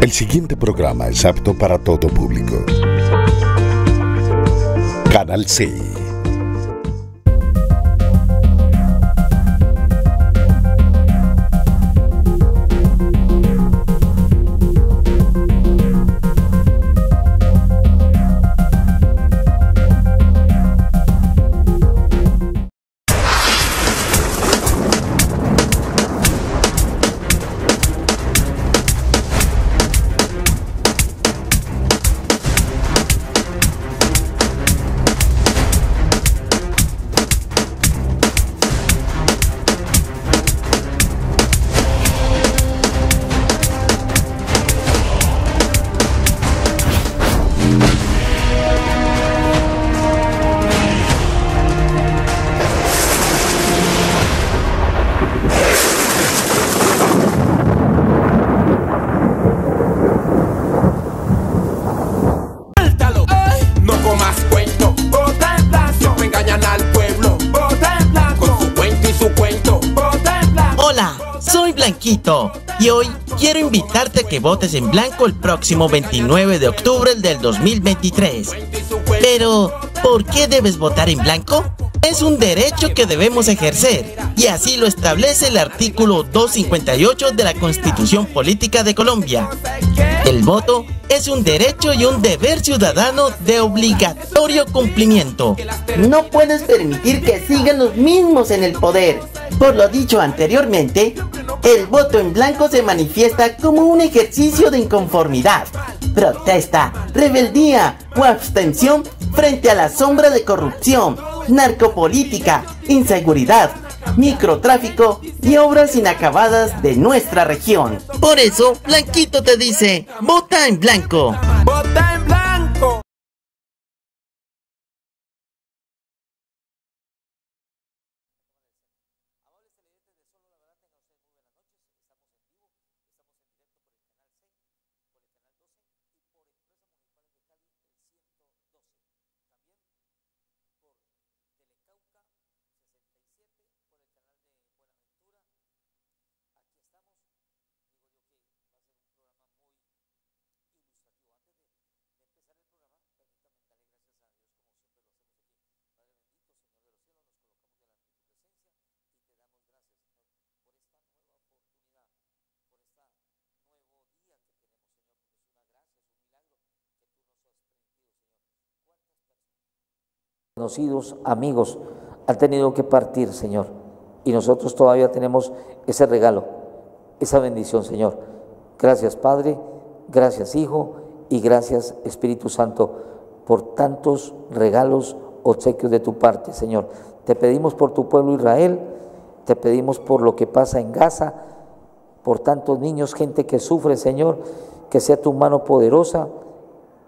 El siguiente programa es apto para todo público. Canal C. Y hoy quiero invitarte a que votes en blanco el próximo 29 de octubre del 2023. Pero, ¿por qué debes votar en blanco? Es un derecho que debemos ejercer, y así lo establece el artículo 258 de la Constitución Política de Colombia. El voto es un derecho y un deber ciudadano de obligatorio cumplimiento. No puedes permitir que sigan los mismos en el poder. Por lo dicho anteriormente, el voto en blanco se manifiesta como un ejercicio de inconformidad, protesta, rebeldía o abstención frente a la sombra de corrupción, narcopolítica, inseguridad, microtráfico y obras inacabadas de nuestra región. Por eso, Blanquito te dice, vota en blanco. ¡Vota en blanco! Conocidos, amigos, han tenido que partir, Señor, y nosotros todavía tenemos ese regalo, esa bendición, Señor. Gracias, Padre, gracias, Hijo, y gracias, Espíritu Santo, por tantos regalos, obsequios de tu parte, Señor. Te pedimos por tu pueblo Israel, te pedimos por lo que pasa en Gaza, por tantos niños, gente que sufre, Señor, que sea tu mano poderosa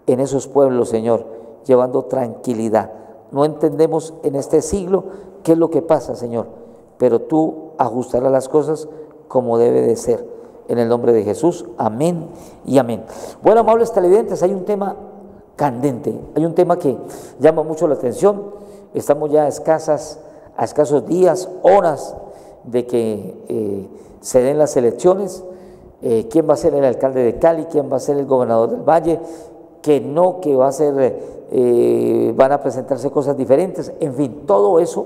en esos pueblos, Señor, llevando tranquilidad. No entendemos en este siglo qué es lo que pasa, Señor, pero tú ajustarás las cosas como debe de ser. En el nombre de Jesús, amén y amén. Bueno, amables televidentes, hay un tema candente, hay un tema que llama mucho la atención. Estamos ya a escasos días, horas de que se den las elecciones. ¿Quién va a ser el alcalde de Cali? ¿Quién va a ser el gobernador del Valle? Que va a ser... van a presentarse cosas diferentes, en fin, todo eso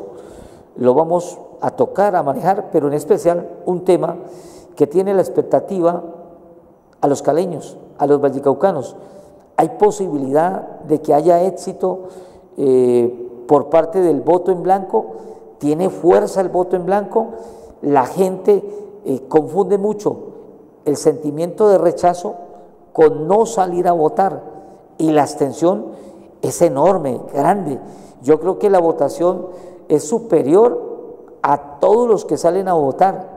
lo vamos a tocar, a manejar, pero en especial un tema que tiene la expectativa a los caleños, a los vallecaucanos. Hay posibilidad de que haya éxito por parte del voto en blanco, tiene fuerza el voto en blanco, la gente confunde mucho el sentimiento de rechazo con no salir a votar, y la abstención es enorme, grande. Yo creo que la votación es superior a todos los que salen a votar,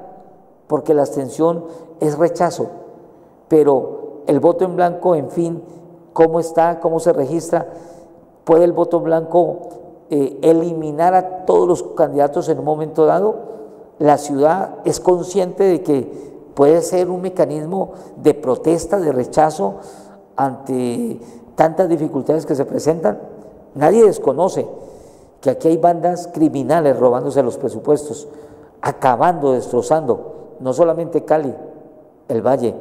porque la abstención es rechazo. Pero el voto en blanco, en fin, ¿cómo está? ¿Cómo se registra? ¿Puede el voto en blanco eliminar a todos los candidatos en un momento dado? La ciudad es consciente de que puede ser un mecanismo de protesta, de rechazo ante tantas dificultades que se presentan. Nadie desconoce que aquí hay bandas criminales robándose los presupuestos, acabando, destrozando, no solamente Cali, el Valle,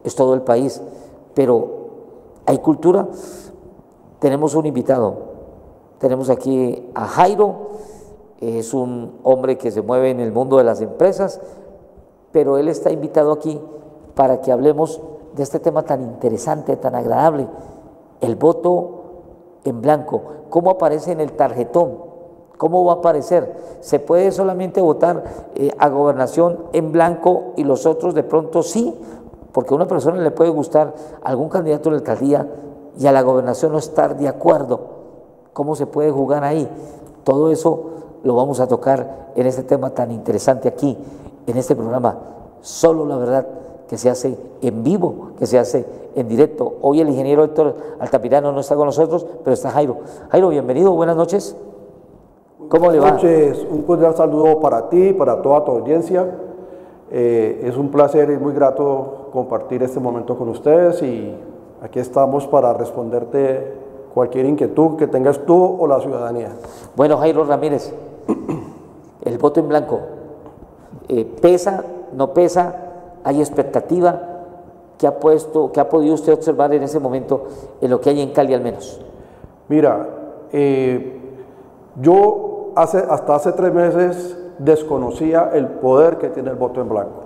es todo el país. pero hay cultura. Tenemos un invitado, tenemos aquí a Jairo, es un hombre que se mueve en el mundo de las empresas, pero él está invitado aquí para que hablemos de este tema tan interesante, tan agradable, el voto en blanco. ¿Cómo aparece en el tarjetón? ¿Cómo va a aparecer? ¿Se puede solamente votar a gobernación en blanco y los otros de pronto sí? Porque a una persona le puede gustar algún candidato a la alcaldía y a la gobernación no estar de acuerdo. ¿Cómo se puede jugar ahí? Todo eso lo vamos a tocar en este tema tan interesante aquí, en este programa. Solo la verdad, que se hace en vivo, que se hace en directo. Hoy el ingeniero Héctor Altamirano no está con nosotros, pero está Jairo. Jairo, bienvenido, buenas noches. ¿Cómo le va? Buenas noches, un cordial saludo para ti, para toda tu audiencia. Es un placer y muy grato compartir este momento con ustedes y aquí estamos para responderte cualquier inquietud que tengas tú o la ciudadanía. Bueno, Jairo Ramírez, el voto en blanco, ¿pesa, no pesa? ¿Hay expectativa? ¿Qué ha podido usted observar en ese momento en lo que hay en Cali al menos? Mira, yo hasta hace 3 meses desconocía el poder que tiene el voto en blanco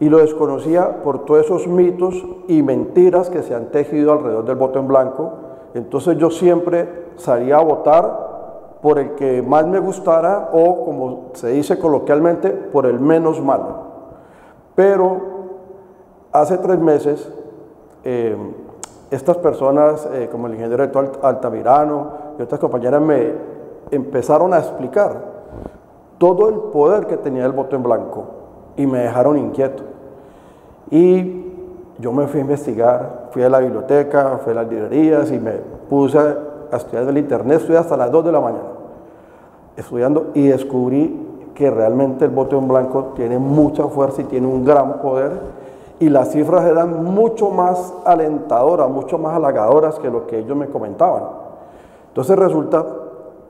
y lo desconocía por todos esos mitos y mentiras que se han tejido alrededor del voto en blanco. Entonces yo siempre salía a votar por el que más me gustara o, como se dice coloquialmente, por el menos malo. Pero hace 3 meses estas personas como el ingeniero Héctor Altamirano y otras compañeras me empezaron a explicar todo el poder que tenía el voto en blanco y me dejaron inquieto. Y yo me fui a investigar, fui a la biblioteca, fui a las librerías y me puse a estudiar en el internet. Estudié hasta las 2 de la mañana estudiando y descubrí que realmente el voto en blanco tiene mucha fuerza y tiene un gran poder, y las cifras eran mucho más alentadoras, mucho más halagadoras que lo que ellos me comentaban. Entonces resulta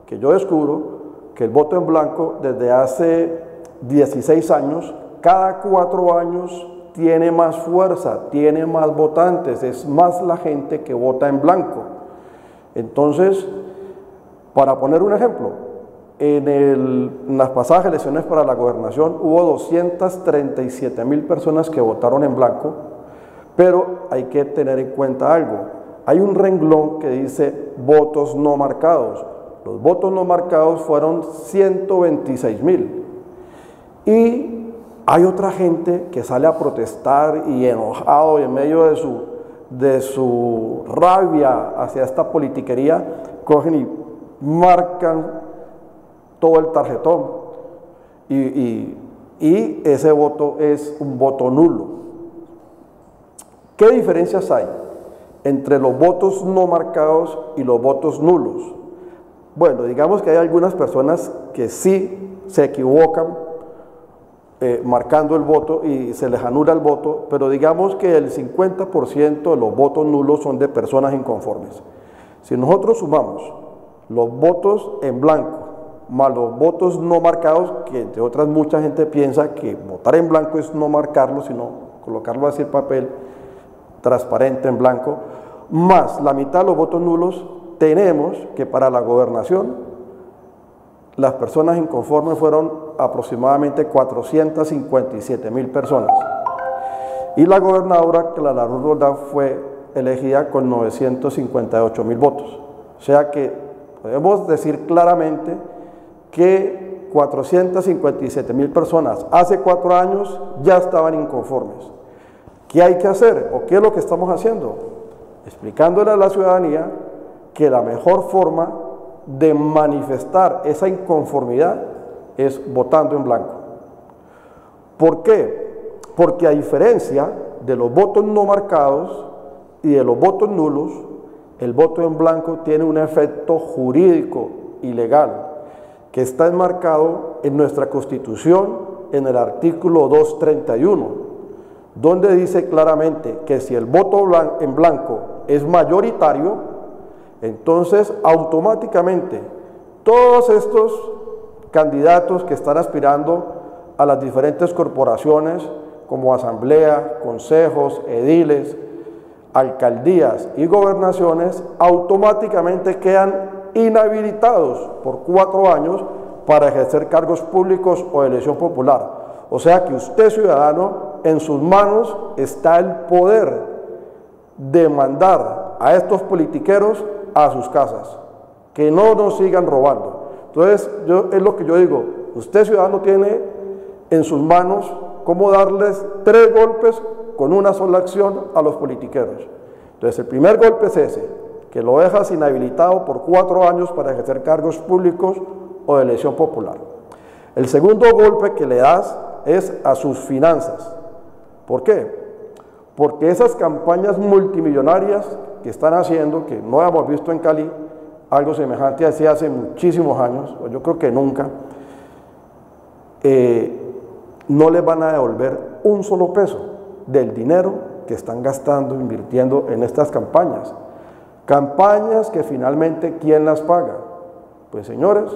que yo descubro que el voto en blanco desde hace 16 años, cada 4 años tiene más fuerza, tiene más votantes, es más la gente que vota en blanco. Entonces, para poner un ejemplo, en las pasadas elecciones para la gobernación hubo 237.000 personas que votaron en blanco, pero hay que tener en cuenta algo. Hay un renglón que dice votos no marcados. Los votos no marcados fueron 126.000. Y hay otra gente que sale a protestar y enojado y en medio de su rabia hacia esta politiquería, cogen y marcan todo el tarjetón. Y ese voto es un voto nulo. ¿Qué diferencias hay entre los votos no marcados y los votos nulos? Bueno, digamos que hay algunas personas que sí se equivocan marcando el voto y se les anula el voto, pero digamos que el 50% de los votos nulos son de personas inconformes. Si nosotros sumamos los votos en blanco más los votos no marcados, que entre otras mucha gente piensa que votar en blanco es no marcarlo, sino colocarlo así en papel transparente en blanco, más la mitad de los votos nulos, tenemos que para la gobernación las personas inconformes fueron aproximadamente 457.000 personas y la gobernadora Clara Luz Roldán fue elegida con 958.000 votos. O sea que podemos decir claramente que 457.000 personas hace 4 años ya estaban inconformes. ¿Qué hay que hacer o qué es lo que estamos haciendo? Explicándole a la ciudadanía que la mejor forma de manifestar esa inconformidad es votando en blanco. ¿Por qué? Porque a diferencia de los votos no marcados y de los votos nulos, el voto en blanco tiene un efecto jurídico y legal que está enmarcado en nuestra Constitución en el artículo 231, donde dice claramente que si el voto en blanco es mayoritario, entonces automáticamente todos estos candidatos que están aspirando a las diferentes corporaciones como asamblea, consejos, ediles, alcaldías y gobernaciones automáticamente quedan inhabilitados por 4 años para ejercer cargos públicos o de elección popular. O sea que usted, ciudadano, en sus manos está el poder de mandar a estos politiqueros a sus casas, que no nos sigan robando. Entonces, es lo que yo digo, usted, ciudadano, tiene en sus manos cómo darles 3 golpes con una sola acción a los politiqueros. Entonces, el primer golpe es ese, que lo dejas inhabilitado por 4 años para ejercer cargos públicos o de elección popular. El segundo golpe que le das es a sus finanzas. ¿Por qué? Porque esas campañas multimillonarias que están haciendo, que no hemos visto en Cali algo semejante así hace muchísimos años, o yo creo que nunca, no les van a devolver un solo peso del dinero que están gastando, invirtiendo en estas campañas. Campañas que finalmente, ¿quién las paga? Pues señores,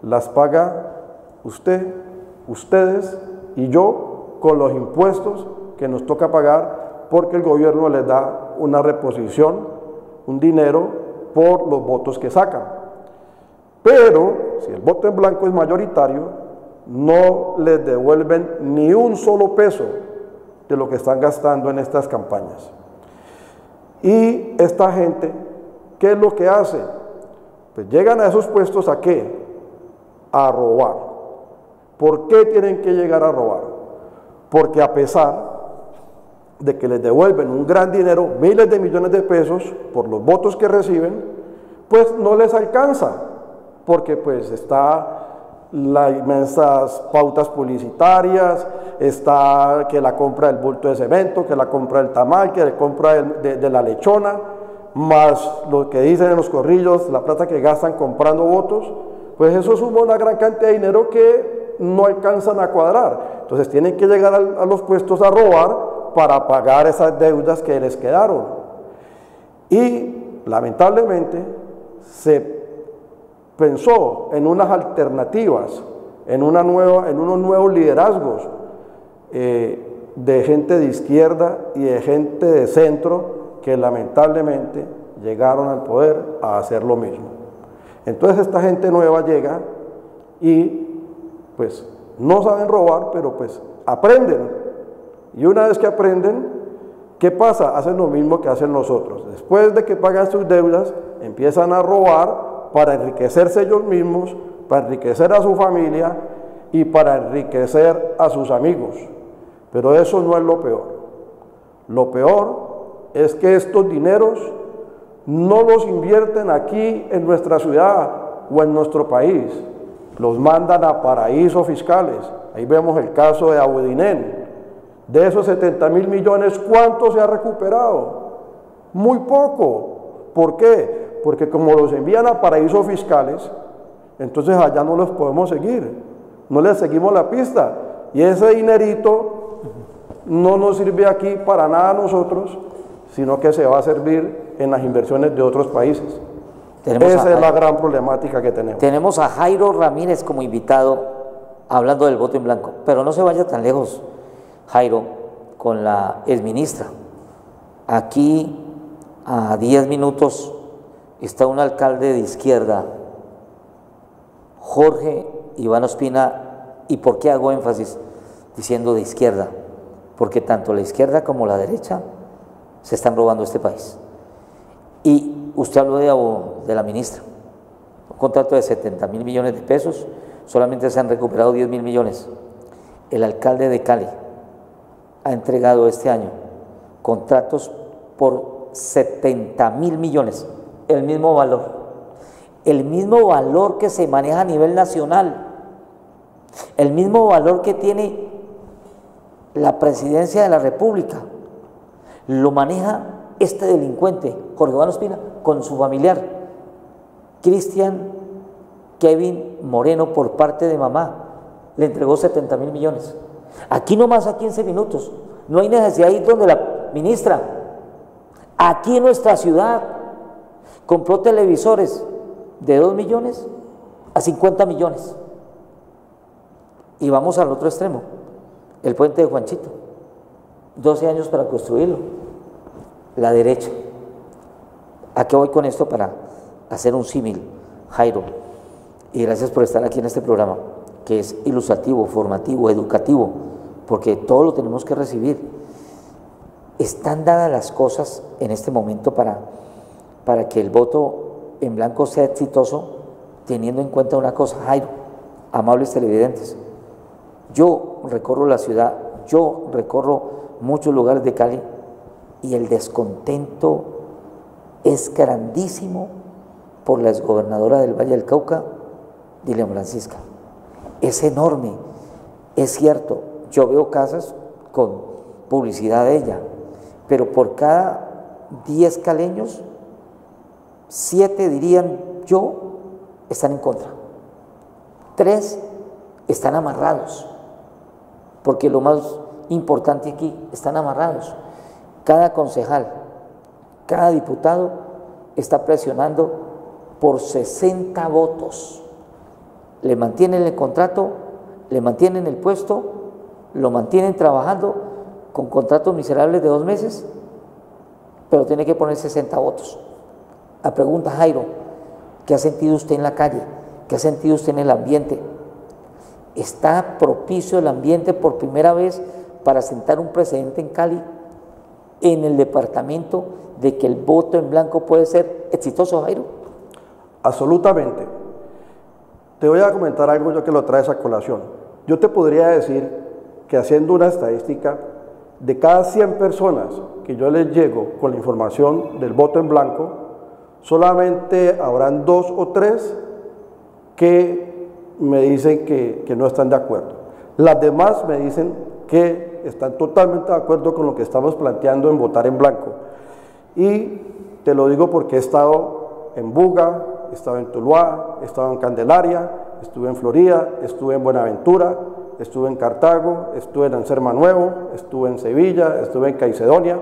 las paga usted, ustedes y yo con los impuestos que nos toca pagar porque el gobierno les da una reposición, un dinero por los votos que sacan. Pero si el voto en blanco es mayoritario, no les devuelven ni un solo peso de lo que están gastando en estas campañas. Y esta gente, ¿qué es lo que hace? Pues llegan a esos puestos ¿a qué? A robar. ¿Por qué tienen que llegar a robar? Porque a pesar de que les devuelven un gran dinero, miles de millones de pesos por los votos que reciben, pues no les alcanza, porque pues está las inmensas pautas publicitarias, está que la compra del bulto de cemento, que la compra del tamal, que la compra de la lechona, más lo que dicen en los corrillos, la plata que gastan comprando votos, pues eso suma una gran cantidad de dinero que no alcanzan a cuadrar. Entonces tienen que llegar a los puestos a robar para pagar esas deudas que les quedaron. Y lamentablemente se pensó en unas alternativas, en unos nuevos liderazgos de gente de izquierda y de gente de centro que lamentablemente llegaron al poder a hacer lo mismo. Entonces esta gente nueva llega y pues no saben robar, pero pues aprenden. Y una vez que aprenden, ¿qué pasa? Hacen lo mismo que hacen nosotros. Después de que pagan sus deudas, empiezan a robar para enriquecerse ellos mismos, para enriquecer a su familia y para enriquecer a sus amigos. Pero eso no es lo peor. Lo peor es que estos dineros no los invierten aquí en nuestra ciudad o en nuestro país, los mandan a paraísos fiscales. Ahí vemos el caso de Abudinen. De esos 70.000 millones, ¿cuánto se ha recuperado? Muy poco. ¿Por qué? Porque como los envían a paraísos fiscales, entonces allá no los podemos seguir, no les seguimos la pista, y ese dinerito no nos sirve aquí para nada a nosotros, sino que se va a servir en las inversiones de otros países. Esa es la gran problemática que tenemos. Tenemos a Jairo Ramírez como invitado hablando del voto en blanco, pero no se vaya tan lejos, Jairo, con la exministra. Aquí a 10 minutos está un alcalde de izquierda, Jorge Iván Ospina. ¿Y por qué hago énfasis diciendo de izquierda? Porque tanto la izquierda como la derecha se están robando este país. Y usted habló de la ministra, un contrato de 70.000 millones de pesos, solamente se han recuperado 10.000 millones. El alcalde de Cali ha entregado este año contratos por 70.000 millones, el mismo valor que se maneja a nivel nacional, el mismo valor que tiene la presidencia de la República, lo maneja este delincuente, Jorge Iván Ospina, con su familiar, Cristian Kevin Moreno, por parte de mamá, le entregó 70.000 millones. Aquí nomás a 15 minutos, no hay necesidad de ir donde la ministra. Aquí en nuestra ciudad compró televisores de 2 millones a 50 millones. Y vamos al otro extremo, el puente de Juanchito, 12 años para construirlo. la derecha. ¿A qué voy con esto? Para hacer un símil, Jairo, y gracias por estar aquí en este programa, que es ilustrativo, formativo, educativo, porque todo lo tenemos que recibir. Están dadas las cosas en este momento para que el voto en blanco sea exitoso, teniendo en cuenta una cosa, Jairo, amables televidentes. Yo recorro la ciudad, yo recorro muchos lugares de Cali y el descontento es grandísimo por la exgobernadora del Valle del Cauca, Dilian Francisca. Es enorme, es cierto, yo veo casas con publicidad de ella, pero por cada 10 caleños, 7 dirían yo, están en contra. 3 están amarrados, porque lo más importante aquí, están amarrados. Cada concejal, cada diputado está presionando por 60 votos. Le mantienen el contrato, le mantienen el puesto, lo mantienen trabajando con contratos miserables de 2 meses, pero tiene que poner 60 votos. La pregunta, Jairo, ¿qué ha sentido usted en la calle? ¿Qué ha sentido usted en el ambiente? ¿Está propicio el ambiente por primera vez para sentar un precedente en Cali, en el departamento, de que el voto en blanco puede ser exitoso, Jairo? Absolutamente. Te voy a comentar algo yo que lo traes a colación. Yo te podría decir que haciendo una estadística, de cada 100 personas que yo les llego con la información del voto en blanco, solamente habrán 2 o 3 que me dicen que no están de acuerdo. Las demás me dicen que están totalmente de acuerdo con lo que estamos planteando en votar en blanco. Y te lo digo porque he estado en Buga, he estado en Tuluá, he estado en Candelaria, estuve en Florida, estuve en Buenaventura, estuve en Cartago, estuve en Anserma Nuevo, estuve en Sevilla, estuve en Caicedonia.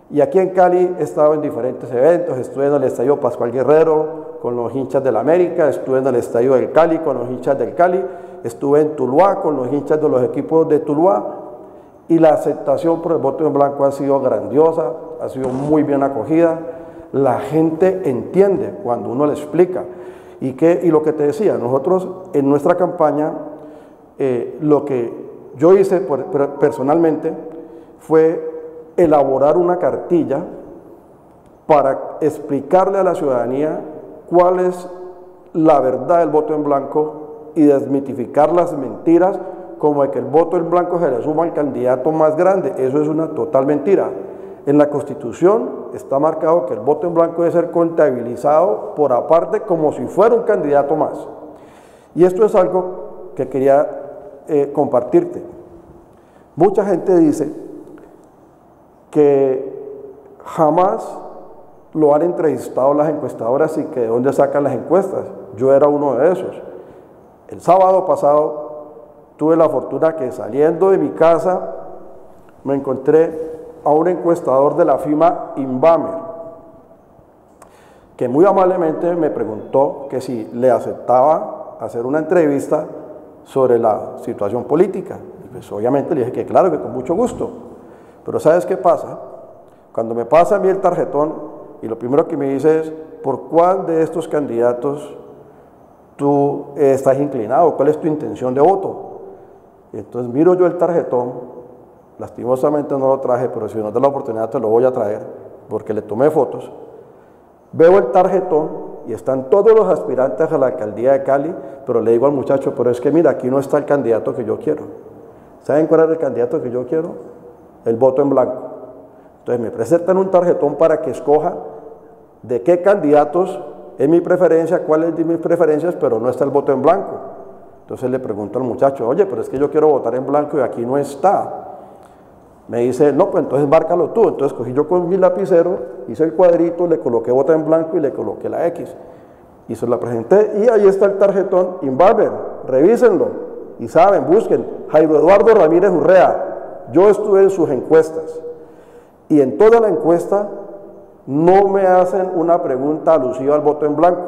Y aquí en Cali he estado en diferentes eventos, estuve en el Estadio Pascual Guerrero con los hinchas del América, estuve en el Estadio del Cali con los hinchas del Cali, estuve en Tuluá con los hinchas de los equipos de Tuluá, y la aceptación por el voto en blanco ha sido grandiosa, ha sido muy bien acogida. La gente entiende cuando uno le explica. Y lo que te decía, nosotros en nuestra campaña, lo que yo hice personalmente fue elaborar una cartilla para explicarle a la ciudadanía cuál es la verdad del voto en blanco y desmitificar las mentiras como de que el voto en blanco se le suma al candidato más grande. Eso es una total mentira. En la Constitución está marcado que el voto en blanco debe ser contabilizado por aparte como si fuera un candidato más. Y esto es algo que quería compartirte. Mucha gente dice que jamás lo han entrevistado las encuestadoras y que de dónde sacan las encuestas. Yo era uno de esos. El sábado pasado tuve la fortuna que saliendo de mi casa me encontré a un encuestador de la firma Invamer, que muy amablemente me preguntó que si le aceptaba hacer una entrevista sobre la situación política. Y pues obviamente le dije que claro, que con mucho gusto. Pero ¿sabes qué pasa? Cuando me pasa a mí el tarjetón y lo primero que me dice es ¿por cuál de estos candidatos tú estás inclinado? ¿Cuál es tu intención de voto? Y entonces miro yo el tarjetón, lastimosamente no lo traje, pero si nos da la oportunidad te lo voy a traer, porque le tomé fotos. Veo el tarjetón y están todos los aspirantes a la alcaldía de Cali, pero le digo al muchacho, pero es que mira, aquí no está el candidato que yo quiero. ¿Saben cuál es el candidato que yo quiero? El voto en blanco. Entonces me presentan un tarjetón para que escoja de qué candidatos es mi preferencia, cuáles de mis preferencias, pero no está el voto en blanco. Entonces le pregunto al muchacho, oye, pero es que yo quiero votar en blanco y aquí no está. Me dice, no, pues entonces márcalo tú. Entonces cogí yo con mi lapicero, hice el cuadrito, le coloqué voto en blanco y le coloqué la X. Y se la presenté y ahí está el tarjetón Invamer, revísenlo. Y saben, busquen, Jairo Eduardo Ramírez Urrea. Yo estuve en sus encuestas. Y en toda la encuesta no me hacen una pregunta alusiva al voto en blanco.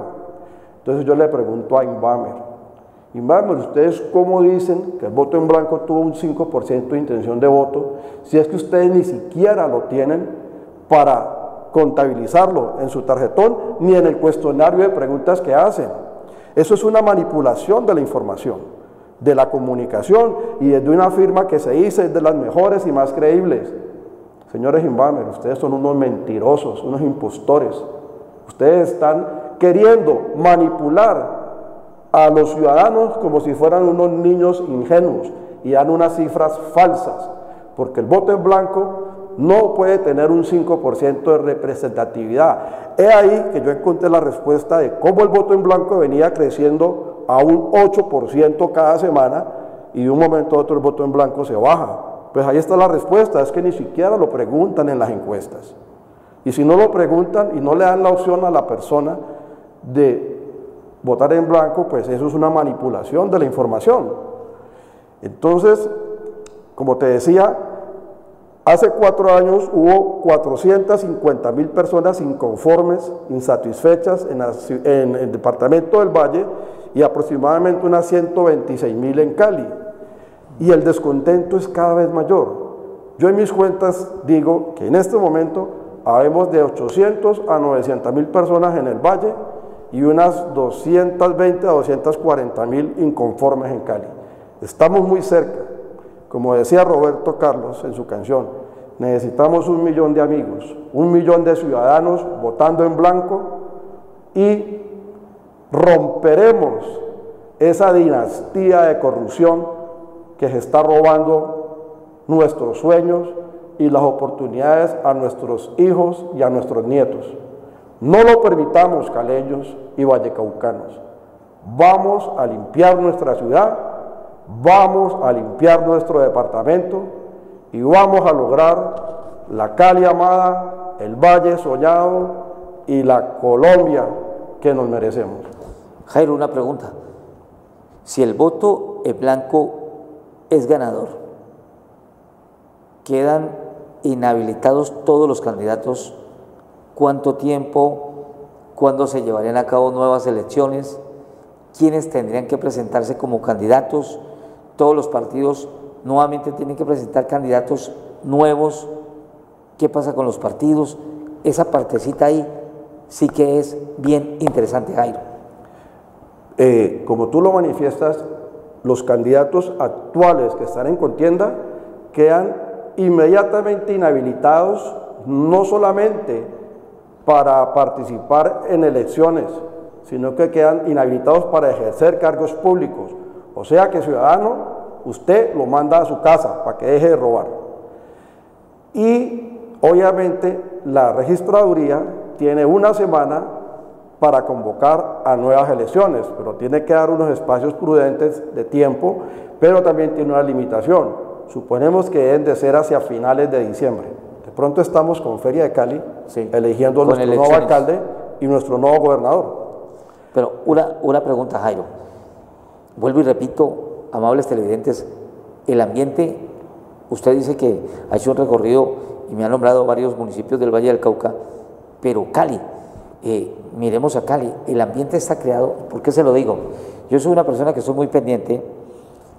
Entonces yo le pregunto a Invamer, ¿ustedes cómo dicen que el voto en blanco tuvo un 5% de intención de voto? Si es que ustedes ni siquiera lo tienen para contabilizarlo en su tarjetón ni en el cuestionario de preguntas que hacen. Eso es una manipulación de la información, de la comunicación, y es de una firma que se dice es de las mejores y más creíbles. Señores Inbamer, ustedes son unos mentirosos, unos impostores. Ustedes están queriendo manipular a los ciudadanos como si fueran unos niños ingenuos y dan unas cifras falsas, porque el voto en blanco no puede tener un 5% de representatividad. He ahí que yo encontré la respuesta de cómo el voto en blanco venía creciendo a un 8% cada semana y de un momento a otro el voto en blanco se baja. Pues ahí está la respuesta, es que ni siquiera lo preguntan en las encuestas. Y si no lo preguntan y no le dan la opción a la persona de votar en blanco, pues eso es una manipulación de la información. Entonces, como te decía, hace 4 años hubo 450.000 personas inconformes, insatisfechas en el departamento del Valle y aproximadamente unas 126.000 en Cali. Y el descontento es cada vez mayor. Yo en mis cuentas digo que en este momento habemos de 800 a 900.000 personas en el Valle y unas 220 a 240.000 inconformes en Cali. Estamos muy cerca. Como decía Roberto Carlos en su canción, necesitamos 1 millón de amigos, 1 millón de ciudadanos votando en blanco y romperemos esa dinastía de corrupción que se está robando nuestros sueños y las oportunidades a nuestros hijos y a nuestros nietos. No lo permitamos, caleños y vallecaucanos. Vamos a limpiar nuestra ciudad, vamos a limpiar nuestro departamento y vamos a lograr la Cali amada, el Valle soñado y la Colombia que nos merecemos. Jairo, una pregunta. Si el voto en blanco es ganador, quedan inhabilitados todos los candidatos, ¿cuánto tiempo? ¿Cuándo se llevarían a cabo nuevas elecciones? ¿Quiénes tendrían que presentarse como candidatos? Todos los partidos nuevamente tienen que presentar candidatos nuevos. ¿Qué pasa con los partidos? Esa partecita ahí sí que es bien interesante, Jairo. Como tú lo manifiestas, los candidatos actuales que están en contienda quedan inmediatamente inhabilitados, no solamente para participar en elecciones, sino que quedan inhabilitados para ejercer cargos públicos. O sea que, ciudadano, usted lo manda a su casa para que deje de robar. Y obviamente la registraduría tiene 1 semana para convocar a nuevas elecciones, pero tiene que dar unos espacios prudentes de tiempo, pero también tiene una limitación. Suponemos que deben de ser hacia finales de diciembre. De pronto estamos con Feria de Cali, sí, eligiendo nuestro nuevo alcalde y nuestro nuevo gobernador. Pero una pregunta, Jairo. Vuelvo y repito, amables televidentes, el ambiente, usted dice que ha hecho un recorrido y me ha nombrado varios municipios del Valle del Cauca, pero Cali, miremos a Cali, el ambiente está creado. ¿Por qué se lo digo? Yo soy una persona que soy muy pendiente.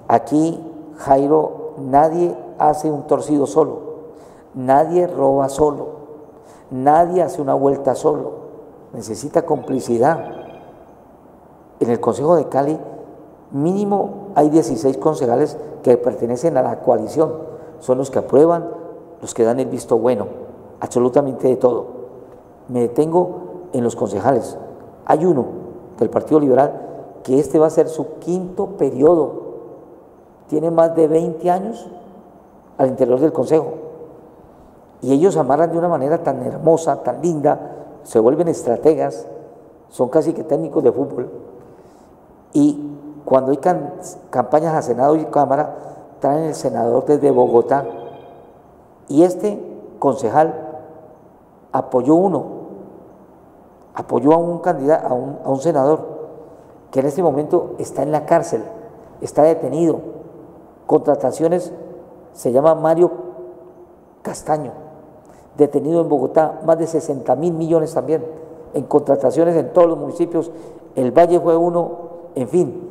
Aquí, Jairo, nadie hace un torcido solo, nadie roba solo, nadie hace una vuelta solo, necesita complicidad. En el Consejo de Cali mínimo hay 16 concejales que pertenecen a la coalición, son los que aprueban, los que dan el visto bueno, absolutamente de todo. Me detengo en los concejales. Hay uno del Partido Liberal que este va a ser su 5º periodo, tiene más de 20 años al interior del Consejo y ellos amarran de una manera tan hermosa, tan linda, se vuelven estrategas, son casi que técnicos de fútbol, y cuando hay campañas a Senado y Cámara traen el senador desde Bogotá y este concejal apoyó a un candidato, a un senador que en este momento está en la cárcel, está detenido. Contrataciones, se llama Mario Castaño, detenido en Bogotá, más de 60.000 millones también en contrataciones en todos los municipios. El Valle fue uno. En fin,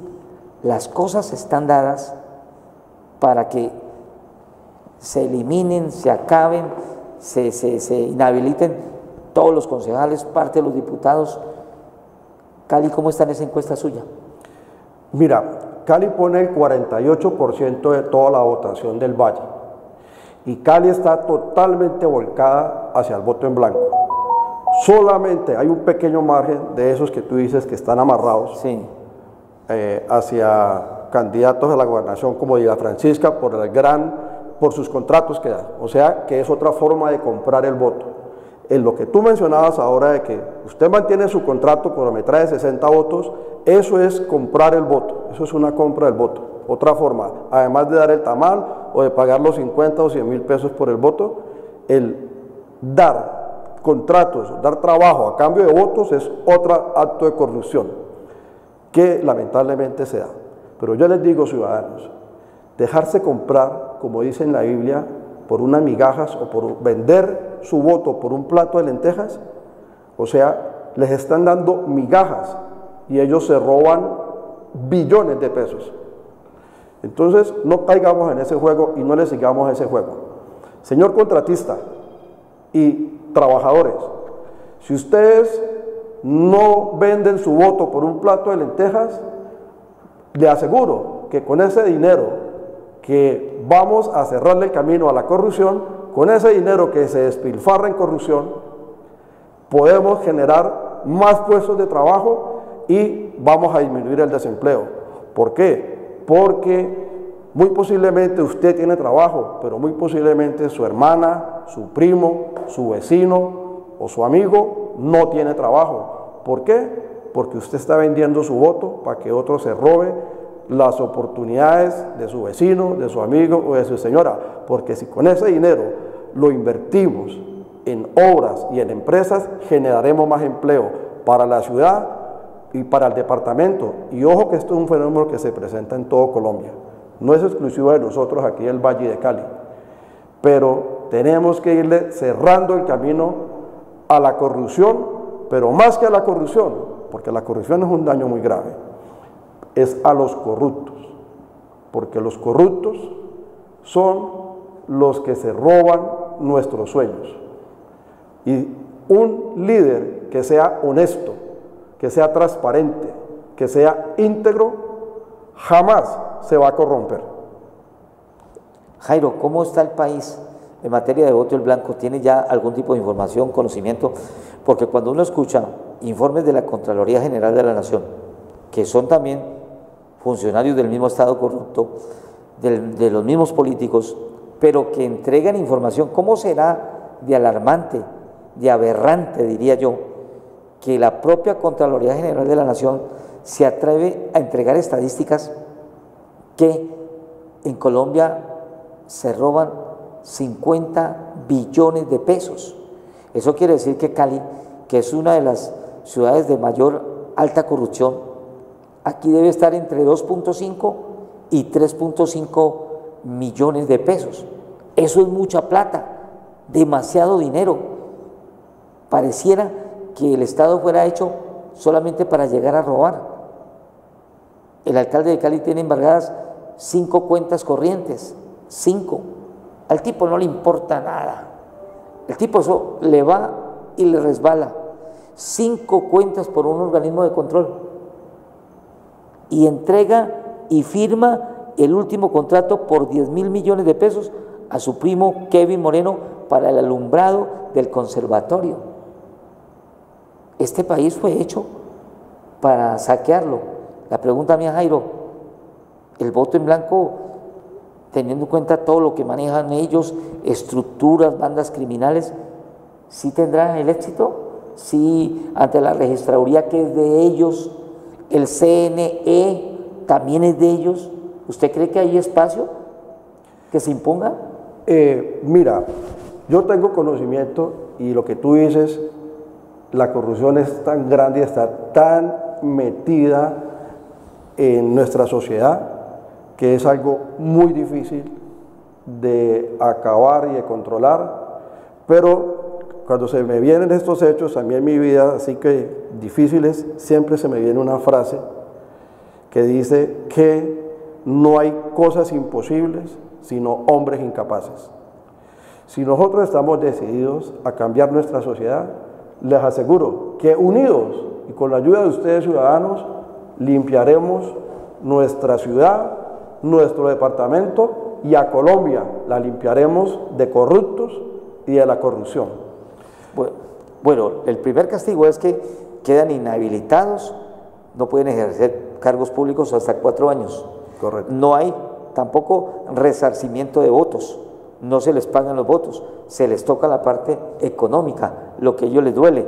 las cosas están dadas para que se eliminen, se acaben se inhabiliten todos los concejales, parte de los diputados. Cali, ¿cómo está en esa encuesta suya? Mira, Cali pone el 48% de toda la votación del Valle y Cali está totalmente volcada hacia el voto en blanco. Solamente hay un pequeño margen de esos que tú dices que están amarrados, sí, hacia candidatos a la gobernación como Díaz Francisca por sus contratos que da. O sea, que es otra forma de comprar el voto. En lo que tú mencionabas ahora de que usted mantiene su contrato pero me trae 60 votos, eso es comprar el voto, eso es una compra del voto. Otra forma, además de dar el tamal o de pagar los 50 o 100 mil pesos por el voto, el dar contratos, dar trabajo a cambio de votos es otro acto de corrupción que lamentablemente se da. Pero yo les digo, ciudadanos, dejarse comprar, como dice en la Biblia, por unas migajas o por vender su voto por un plato de lentejas, o sea, les están dando migajas y ellos se roban billones de pesos. Entonces, no caigamos en ese juego y no le sigamos ese juego. Señor contratista y trabajadores, si ustedes no venden su voto por un plato de lentejas, le aseguro que con ese dinero que vamos a cerrarle el camino a la corrupción, con ese dinero que se despilfarra en corrupción, podemos generar más puestos de trabajo y vamos a disminuir el desempleo. ¿Por qué? Porque muy posiblemente usted tiene trabajo, pero muy posiblemente su hermana, su primo, su vecino o su amigo no tiene trabajo. ¿Por qué? Porque usted está vendiendo su voto para que otro se robe las oportunidades de su vecino, de su amigo o de su señora, porque si con ese dinero lo invertimos en obras y en empresas, generaremos más empleo para la ciudad y para el departamento. Y ojo que esto es un fenómeno que se presenta en todo Colombia, no es exclusivo de nosotros aquí del Valle de Cali, pero tenemos que irle cerrando el camino a la corrupción, pero más que a la corrupción, porque la corrupción es un daño muy grave, es a los corruptos, porque los corruptos son los que se roban nuestros sueños. Y un líder que sea honesto, que sea transparente, que sea íntegro, jamás se va a corromper. Jairo, ¿cómo está el país en materia de voto en blanco? ¿Tiene ya algún tipo de información, conocimiento? Porque cuando uno escucha informes de la Contraloría General de la Nación, que son también funcionarios del mismo Estado corrupto, de los mismos políticos, pero que entregan información, ¿cómo será de alarmante, de aberrante, diría yo, que la propia Contraloría General de la Nación se atreve a entregar estadísticas que en Colombia se roban 50 billones de pesos? Eso quiere decir que Cali, que es una de las ciudades de mayor alta corrupción, aquí debe estar entre 2.5 y 3.5 millones de pesos. Eso es mucha plata, demasiado dinero. Pareciera que el Estado fuera hecho solamente para llegar a robar. El alcalde de Cali tiene embargadas 5 cuentas corrientes, 5. Al tipo no le importa nada. El tipo eso le va y le resbala. 5 cuentas por un organismo de control. Y entrega y firma el último contrato por 10.000 millones de pesos a su primo Kevin Moreno para el alumbrado del conservatorio. Este país fue hecho para saquearlo. La pregunta mía, Jairo, el voto en blanco, teniendo en cuenta todo lo que manejan ellos, estructuras, bandas criminales, ¿sí tendrán el éxito? ¿Sí ante la registraduría que es de ellos? ¿El CNE también es de ellos? ¿Usted cree que hay espacio que se imponga? Mira, yo tengo conocimiento y lo que tú dices, la corrupción es tan grande y está tan metida en nuestra sociedad que es algo muy difícil de acabar y de controlar, pero cuando se me vienen estos hechos, a mí en mi vida, así que difíciles, siempre se me viene una frase que dice que no hay cosas imposibles, sino hombres incapaces. Si nosotros estamos decididos a cambiar nuestra sociedad, les aseguro que unidos y con la ayuda de ustedes ciudadanos, limpiaremos nuestra ciudad, nuestro departamento y a Colombia la limpiaremos de corruptos y de la corrupción. Bueno, el primer castigo es que quedan inhabilitados, no pueden ejercer cargos públicos hasta 4 años. Correcto. No hay tampoco resarcimiento de votos, no se les pagan los votos, se les toca la parte económica, lo que a ellos les duele.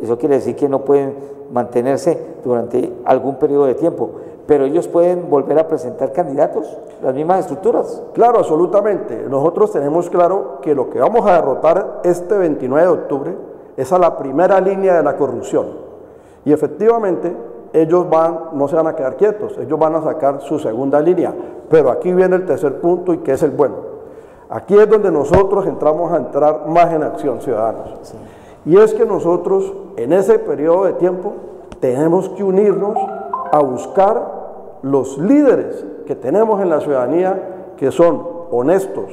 Eso quiere decir que no pueden mantenerse durante algún periodo de tiempo, pero ellos pueden volver a presentar candidatos, las mismas estructuras. Claro, absolutamente. Nosotros tenemos claro que lo que vamos a derrotar este 29 de octubre es a la primera línea de la corrupción. Y efectivamente, ellos no se van a quedar quietos, ellos van a sacar su segunda línea. Pero aquí viene el tercer punto y que es el bueno. Aquí es donde nosotros entramos a entrar más en acción, ciudadanos. Sí. Y es que nosotros, en ese periodo de tiempo, tenemos que unirnos a buscar los líderes que tenemos en la ciudadanía, que son honestos,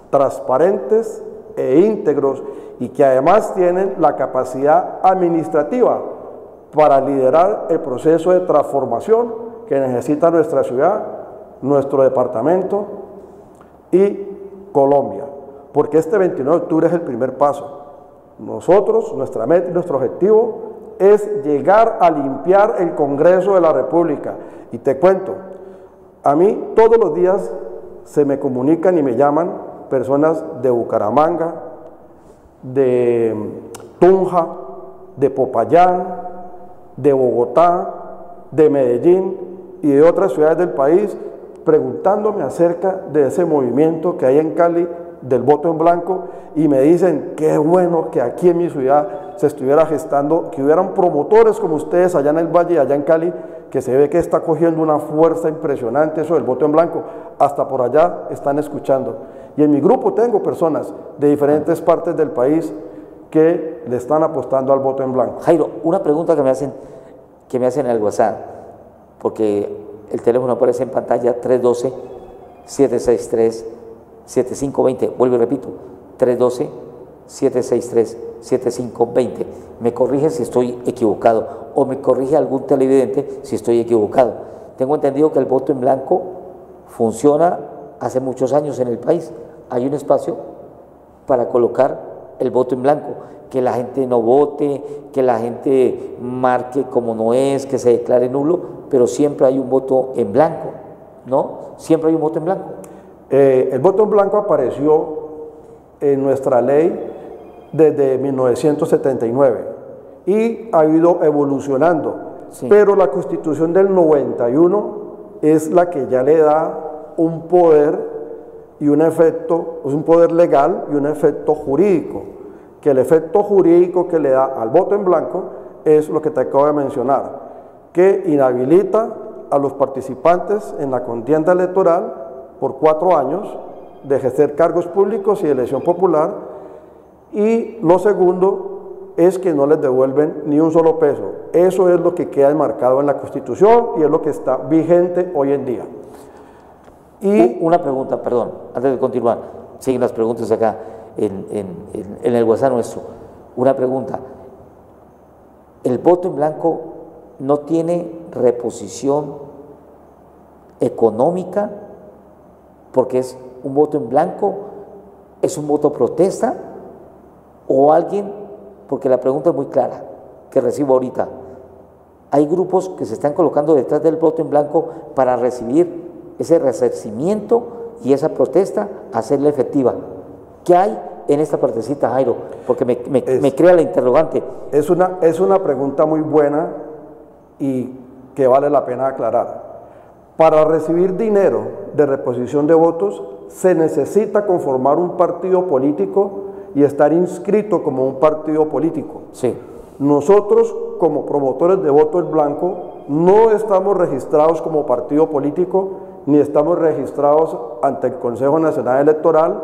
transparentes e íntegros, y que además tienen la capacidad administrativa para liderar el proceso de transformación que necesita nuestra ciudad, nuestro departamento y Colombia, porque este 29 de octubre es el primer paso. Nosotros, nuestra meta y nuestro objetivo es llegar a limpiar el Congreso de la República. Y te cuento, a mí todos los días se me comunican y me llaman personas de Bucaramanga, de Tunja, de Popayán, de Bogotá, de Medellín y de otras ciudades del país, preguntándome acerca de ese movimiento que hay en Cali del voto en blanco, y me dicen qué bueno que aquí en mi ciudad se estuviera gestando, que hubieran promotores como ustedes allá en el Valle y allá en Cali, que se ve que está cogiendo una fuerza impresionante eso del voto en blanco, hasta por allá están escuchando. Y en mi grupo tengo personas de diferentes partes del país que le están apostando al voto en blanco. Jairo, una pregunta que me hacen en el WhatsApp, porque el teléfono aparece en pantalla, 312-763-7520. Vuelvo y repito, 312-763-7520. Me corrige si estoy equivocado o me corrige algún televidente si estoy equivocado. Tengo entendido que el voto en blanco funciona hace muchos años en el país. Hay un espacio para colocar el voto en blanco, que la gente no vote, que la gente marque como no es, que se declare nulo, pero siempre hay un voto en blanco, ¿no? Siempre hay un voto en blanco. El voto en blanco apareció en nuestra ley desde 1979 y ha ido evolucionando, sí. Pero la Constitución del 91 es la que ya le da un poder y un efecto, es un poder legal y un efecto jurídico, que el efecto jurídico que le da al voto en blanco es lo que te acabo de mencionar, que inhabilita a los participantes en la contienda electoral por 4 años de ejercer cargos públicos y de elección popular, y lo segundo es que no les devuelven ni un solo peso. Eso es lo que queda enmarcado en la Constitución y es lo que está vigente hoy en día. Y una pregunta, perdón, antes de continuar, siguen las preguntas acá en el WhatsApp nuestro. Una pregunta, ¿el voto en blanco no tiene reposición económica porque es un voto en blanco? ¿Es un voto protesta? ¿O alguien, porque la pregunta es muy clara, que recibo ahorita, hay grupos que se están colocando detrás del voto en blanco para recibir ese resarcimiento y esa protesta, hacerla efectiva? ¿Qué hay en esta partecita, Jairo? Porque me crea la interrogante. Es una pregunta muy buena y que vale la pena aclarar. Para recibir dinero de reposición de votos se necesita conformar un partido político y estar inscrito como un partido político. Sí. Nosotros, como promotores de voto en blanco, no estamos registrados como partido político ni estamos registrados ante el Consejo Nacional Electoral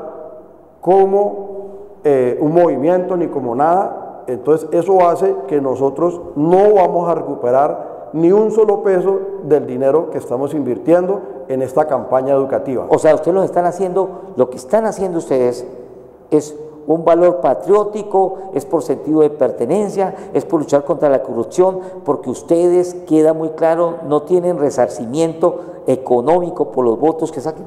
como un movimiento ni como nada. Entonces eso hace que nosotros no vamos a recuperar ni un solo peso del dinero que estamos invirtiendo en esta campaña educativa. O sea, ustedes lo que están haciendo ustedes Es un valor patriótico, es por sentido de pertenencia, es por luchar contra la corrupción, porque ustedes, queda muy claro, no tienen resarcimiento económico por los votos que saquen.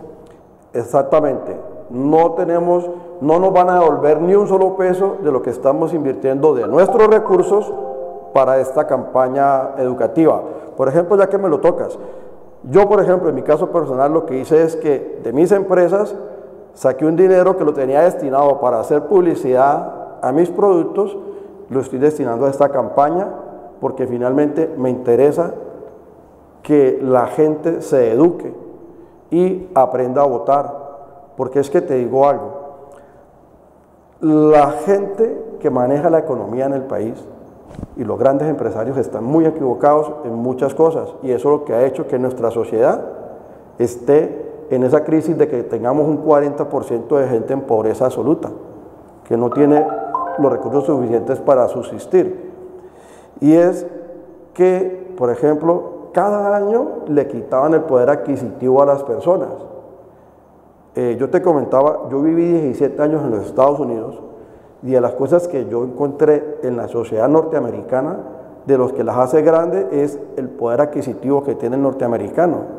Exactamente, no nos van a devolver ni un solo peso de lo que estamos invirtiendo de nuestros recursos para esta campaña educativa. Por ejemplo, ya que me lo tocas, yo por ejemplo en mi caso personal lo que hice es que de mis empresas saqué un dinero que lo tenía destinado para hacer publicidad a mis productos, lo estoy destinando a esta campaña porque finalmente me interesa que la gente se eduque y aprenda a votar, porque es que te digo algo, la gente que maneja la economía en el país y los grandes empresarios están muy equivocados en muchas cosas, y eso es lo que ha hecho que nuestra sociedad esté en esa crisis de que tengamos un 40% de gente en pobreza absoluta, que no tiene los recursos suficientes para subsistir. Y es que, por ejemplo, cada año le quitaban el poder adquisitivo a las personas. Yo te comentaba, yo viví 17 años en los Estados Unidos, y de las cosas que yo encontré en la sociedad norteamericana, de los que las hace grande, es el poder adquisitivo que tiene el norteamericano.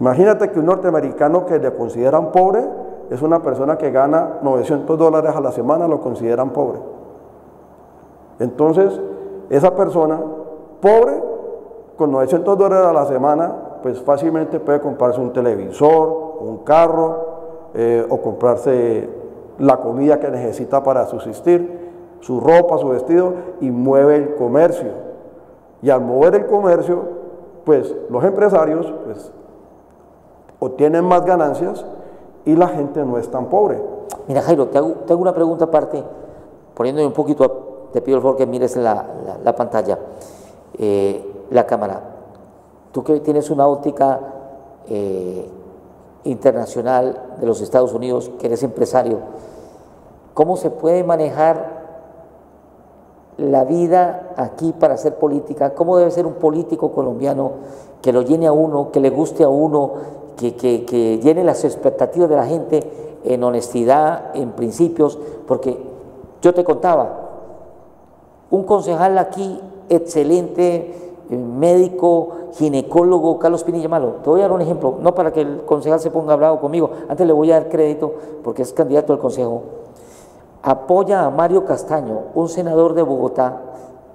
Imagínate que un norteamericano que le consideran pobre es una persona que gana $900 a la semana, lo consideran pobre. Entonces, esa persona pobre, con $900 a la semana, pues fácilmente puede comprarse un televisor, un carro, o comprarse la comida que necesita para subsistir, su ropa, su vestido, y mueve el comercio. Y al mover el comercio, pues los empresarios, pues, obtienen más ganancias y la gente no es tan pobre. Mira, Jairo, te hago una pregunta aparte, poniéndome un poquito, te pido el favor que mires la pantalla, la cámara. Tú que tienes una óptica internacional de los Estados Unidos, que eres empresario, ¿cómo se puede manejar la vida aquí para hacer política? ¿Cómo debe ser un político colombiano que lo llene a uno, que le guste a uno, que llene las expectativas de la gente en honestidad, en principios? Porque yo te contaba, un concejal aquí excelente, médico, ginecólogo, Carlos Pinilla Malo. Te voy a dar un ejemplo, no para que el concejal se ponga bravo conmigo, antes le voy a dar crédito porque es candidato al consejo. Apoya a Mario Castaño, un senador de Bogotá,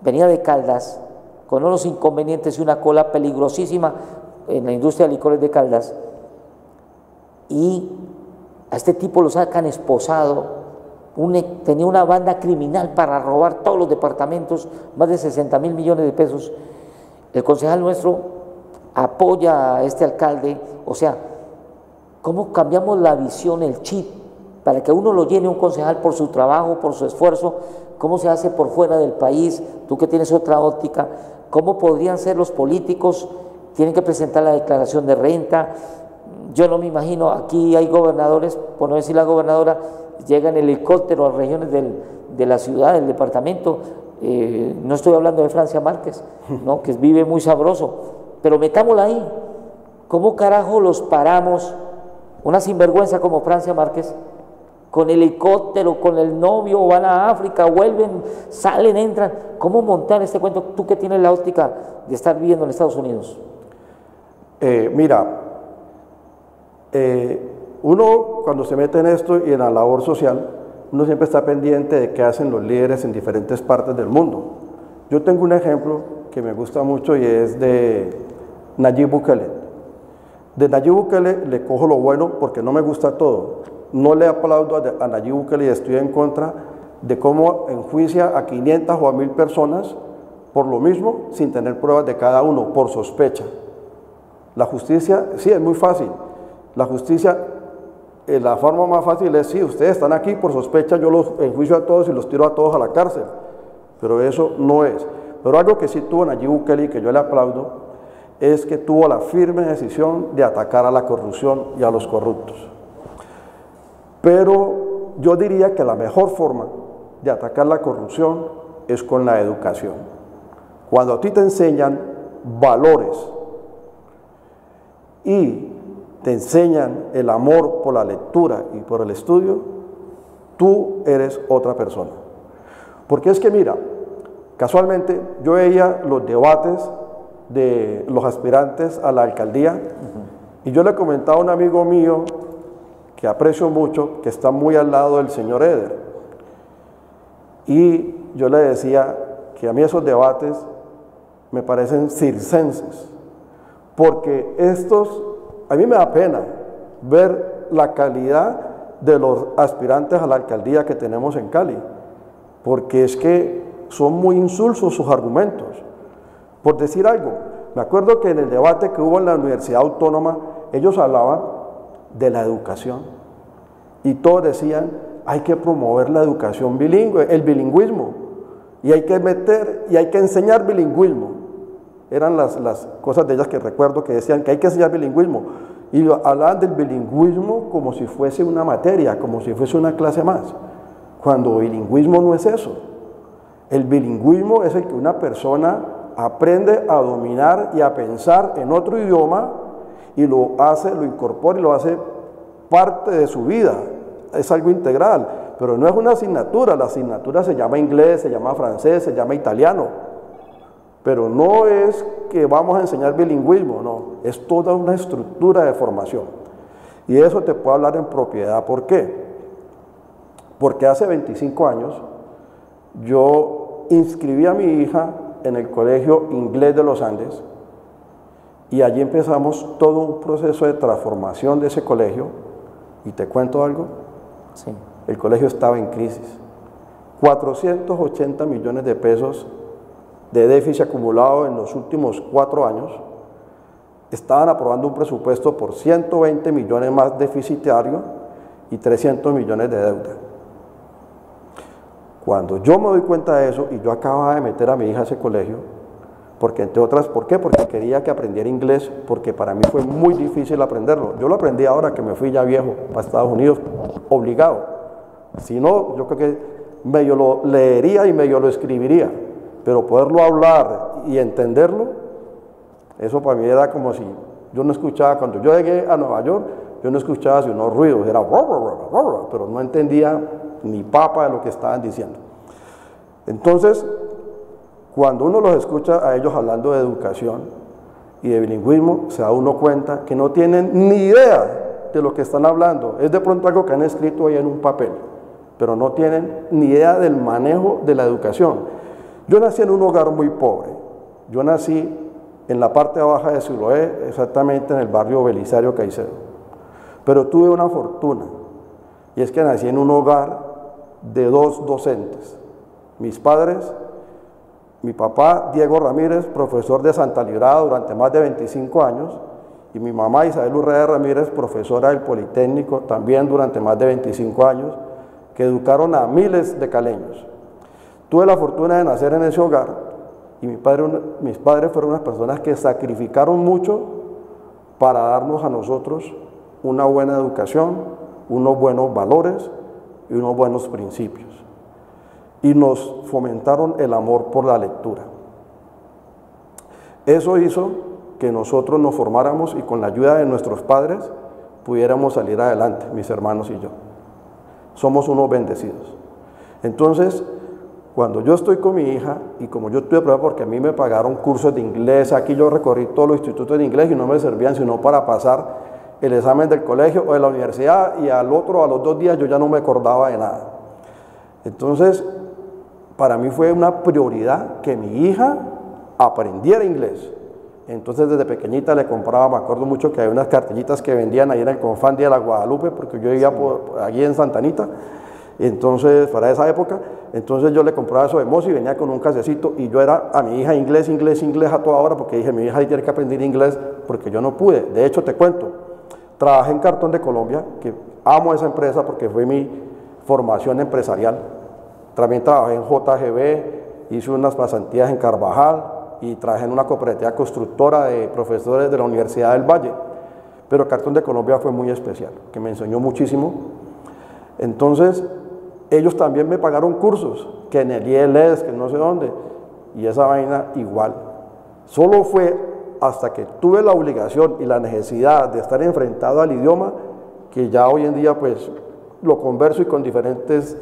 venía de Caldas, con unos inconvenientes y una cola peligrosísima en la industria de licores de Caldas, y a este tipo lo sacan esposado, tenía una banda criminal para robar todos los departamentos, más de 60.000 millones de pesos. El concejal nuestro apoya a este alcalde. O sea, ¿cómo cambiamos la visión, el chip, para que uno lo llene un concejal por su trabajo, por su esfuerzo? ¿Cómo se hace por fuera del país? Tú que tienes otra óptica, ¿cómo podrían ser los políticos? Tienen que presentar la declaración de renta. Yo no me imagino, aquí hay gobernadores, por no decir la gobernadora, llega en helicóptero a regiones de la ciudad, del departamento. No estoy hablando de Francia Márquez, ¿no?, que vive muy sabroso, pero metámosla ahí. ¿Cómo carajo los paramos? Una sinvergüenza como Francia Márquez, con helicóptero, con el novio, van a África, vuelven, salen, entran. ¿Cómo montar este cuento? Tú que tienes la óptica de estar viviendo en Estados Unidos. Mira, uno cuando se mete en esto y en la labor social, uno siempre está pendiente de qué hacen los líderes en diferentes partes del mundo. Yo tengo un ejemplo que me gusta mucho y es de Nayib Bukele. De Nayib Bukele le cojo lo bueno porque no me gusta todo. No le aplaudo a Nayib Bukele y estoy en contra de cómo enjuicia a 500 o a 1000 personas por lo mismo sin tener pruebas de cada uno, por sospecha. La justicia, sí, es muy fácil. La justicia, la forma más fácil es, sí, ustedes están aquí por sospecha, yo los enjuicio a todos y los tiro a todos a la cárcel. Pero eso no es. Pero algo que sí tuvo Nayib Bukele y que yo le aplaudo, es que tuvo la firme decisión de atacar a la corrupción y a los corruptos. Pero yo diría que la mejor forma de atacar la corrupción es con la educación. Cuando a ti te enseñan valores y te enseñan el amor por la lectura y por el estudio, tú eres otra persona. Porque es que mira, casualmente yo veía los debates de los aspirantes a la alcaldía y yo le comentaba a un amigo mío que aprecio mucho, que está muy al lado del señor Eder, y yo le decía que a mí esos debates me parecen circenses, porque a mí me da pena ver la calidad de los aspirantes a la alcaldía que tenemos en Cali, porque es que son muy insulsos sus argumentos. Por decir algo, me acuerdo que en el debate que hubo en la Universidad Autónoma, ellos hablaban de la educación y todos decían, hay que promover la educación bilingüe, el bilingüismo, y hay que enseñar bilingüismo. Eran las cosas de ellas que recuerdo que decían que hay que enseñar bilingüismo, y hablaban del bilingüismo como si fuese una materia, como si fuese una clase más, cuando bilingüismo no es eso. El bilingüismo es el que una persona aprende a dominar y a pensar en otro idioma y lo incorpora y lo hace parte de su vida. Es algo integral, pero no es una asignatura. La asignatura se llama inglés, se llama francés, se llama italiano, pero no es que vamos a enseñar bilingüismo, no, es toda una estructura de formación. Y de eso te puedo hablar en propiedad. ¿Por qué? Porque hace 25 años yo inscribí a mi hija en el Colegio Inglés de los Andes y allí empezamos todo un proceso de transformación de ese colegio. Y te cuento algo, Sí. el colegio estaba en crisis, 480 millones de pesos de déficit acumulado en los últimos 4 años, estaban aprobando un presupuesto por 120 millones más deficitario y 300 millones de deuda. Cuando yo me doy cuenta de eso, y yo acababa de meter a mi hija a ese colegio, porque entre otras, ¿por qué? Porque quería que aprendiera inglés, porque para mí fue muy difícil aprenderlo. Yo lo aprendí ahora que me fui ya viejo para Estados Unidos, obligado. Si no, yo creo que medio lo leería y medio lo escribiría, pero poderlo hablar y entenderlo, eso para mí era como si yo no escuchaba, cuando yo llegué a Nueva York, yo no escuchaba sino ruidos, era pero no entendía ni papa de lo que estaban diciendo. Entonces, cuando uno los escucha a ellos hablando de educación y de bilingüismo, se da uno cuenta que no tienen ni idea de lo que están hablando. Es de pronto algo que han escrito ahí en un papel, pero no tienen ni idea del manejo de la educación. Yo nací en un hogar muy pobre. Yo nací en la parte baja de Siloé, exactamente en el barrio Belisario Caicedo. Pero tuve una fortuna, y es que nací en un hogar de 2 docentes. Mis padres, mi papá Diego Ramírez, profesor de Santa Librada durante más de 25 años, y mi mamá Isabel Urrea Ramírez, profesora del Politécnico también durante más de 25 años, que educaron a miles de caleños. Tuve la fortuna de nacer en ese hogar, y mis padres fueron unas personas que sacrificaron mucho para darnos a nosotros una buena educación, unos buenos valores y unos buenos principios. Y nos fomentaron el amor por la lectura. Eso hizo que nosotros nos formáramos y con la ayuda de nuestros padres pudiéramos salir adelante, mis hermanos y yo. Somos unos bendecidos. Entonces, cuando yo estoy con mi hija, y como yo tuve prueba porque a mí me pagaron cursos de inglés, aquí yo recorrí todos los institutos de inglés y no me servían sino para pasar el examen del colegio o de la universidad, y a los 2 días yo ya no me acordaba de nada. Entonces, para mí fue una prioridad que mi hija aprendiera inglés. Entonces desde pequeñita le compraba, me acuerdo mucho que había unas cartillitas que vendían ahí en el Confandi de la Guadalupe, porque yo vivía allí en Santa Anita, entonces para esa época, entonces yo le compraba eso de mozo y venía con un casecito, y yo era a mi hija inglés a toda hora, porque dije, mi hija tiene que aprender inglés, porque yo no pude. De hecho, te cuento, trabajé en Cartón de Colombia, que amo esa empresa porque fue mi formación empresarial. También trabajé en JGB, hice unas pasantías en Carvajal y trabajé en una cooperativa constructora de profesores de la Universidad del Valle. Pero Cartón de Colombia fue muy especial, que me enseñó muchísimo. Entonces, ellos también me pagaron cursos, que en el IELTS, que no sé dónde, y esa vaina igual. Solo fue hasta que tuve la obligación y la necesidad de estar enfrentado al idioma, que ya hoy en día pues lo converso y con diferentes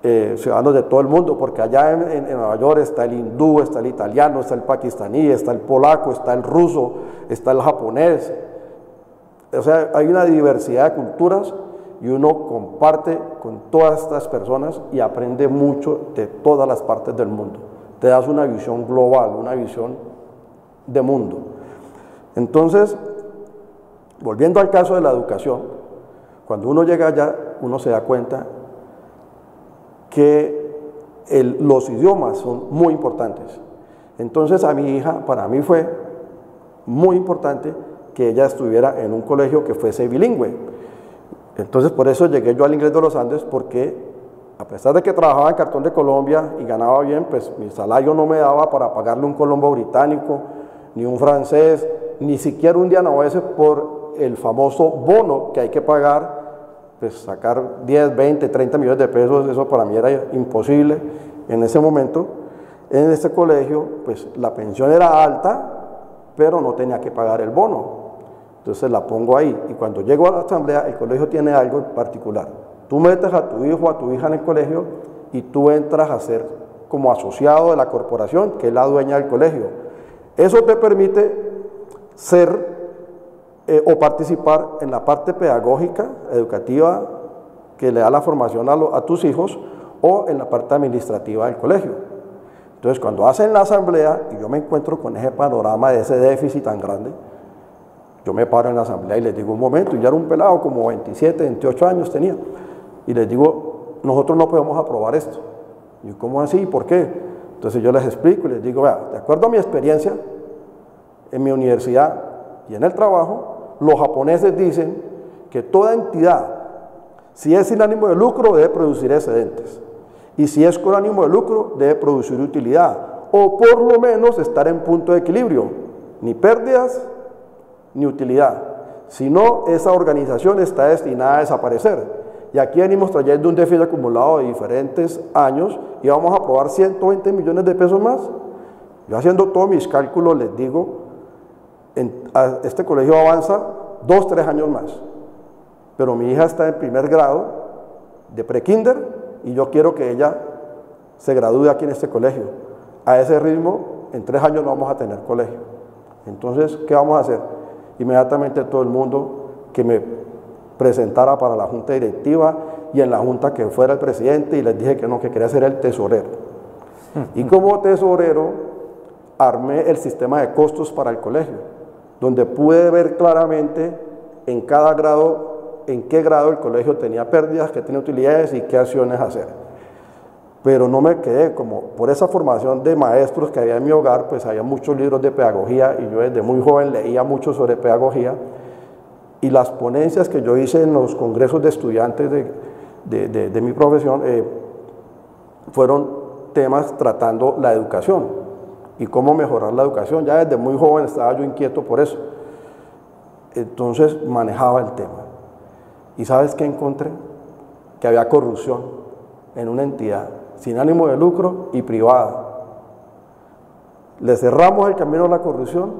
ciudadanos de todo el mundo, porque allá en Nueva York está el hindú, está el italiano, está el pakistaní, está el polaco, está el ruso, está el japonés. O sea, hay una diversidad de culturas y uno comparte con todas estas personas y aprende mucho de todas las partes del mundo. Te das una visión global, una visión de mundo. Entonces, volviendo al caso de la educación, cuando uno llega allá, uno se da cuenta que los idiomas son muy importantes. Entonces a mi hija, para mí fue muy importante que ella estuviera en un colegio que fuese bilingüe. Entonces por eso llegué yo al Inglés de los Andes, porque a pesar de que trabajaba en Cartón de Colombia y ganaba bien, pues mi salario no me daba para pagarle un colombo británico, ni un francés, ni siquiera un dianauense por el famoso bono que hay que pagar. Pues sacar 10, 20, 30 millones de pesos, eso para mí era imposible en ese momento. En este colegio, pues la pensión era alta, pero no tenía que pagar el bono. Entonces la pongo ahí, y cuando llego a la asamblea, el colegio tiene algo particular. Tú metes a tu hijo o a tu hija en el colegio y tú entras a ser como asociado de la corporación, que es la dueña del colegio. Eso te permite ser o participar en la parte pedagógica, educativa, que le da la formación a tus hijos, o en la parte administrativa del colegio. Entonces, cuando hacen la asamblea y yo me encuentro con ese panorama de ese déficit tan grande, yo me paro en la asamblea y les digo un momento, y ya era un pelado, como 27, 28 años tenía, y les digo, nosotros no podemos aprobar esto. Y yo, ¿cómo así? ¿Por qué? Entonces yo les explico y les digo, vea, de acuerdo a mi experiencia en mi universidad y en el trabajo, los japoneses dicen que toda entidad, si es sin ánimo de lucro, debe producir excedentes. Y si es con ánimo de lucro, debe producir utilidad. O por lo menos estar en punto de equilibrio. Ni pérdidas, ni utilidad. Si no, esa organización está destinada a desaparecer. Y aquí venimos trayendo un déficit acumulado de diferentes años y vamos a aprobar 120 millones de pesos más. Yo haciendo todos mis cálculos les digo, este colegio avanza 2, 3 años más, pero mi hija está en primer grado de prekinder y yo quiero que ella se gradúe aquí en este colegio. A ese ritmo, en 3 años no vamos a tener colegio. Entonces, ¿qué vamos a hacer? Inmediatamente todo el mundo que me presentara para la junta directiva, y en la junta que fuera el presidente, y les dije que no, que quería ser el tesorero. Y como tesorero armé el sistema de costos para el colegio, donde pude ver claramente en cada grado, en qué grado el colegio tenía pérdidas, qué tenía utilidades y qué acciones hacer. Pero no me quedé, como por esa formación de maestros que había en mi hogar, pues había muchos libros de pedagogía y yo desde muy joven leía mucho sobre pedagogía, y las ponencias que yo hice en los congresos de estudiantes de mi profesión fueron temas tratando la educación y cómo mejorar la educación. Ya desde muy joven estaba yo inquieto por eso. Entonces manejaba el tema. ¿Y sabes qué encontré? Que había corrupción en una entidad sin ánimo de lucro y privada. Le cerramos el camino a la corrupción,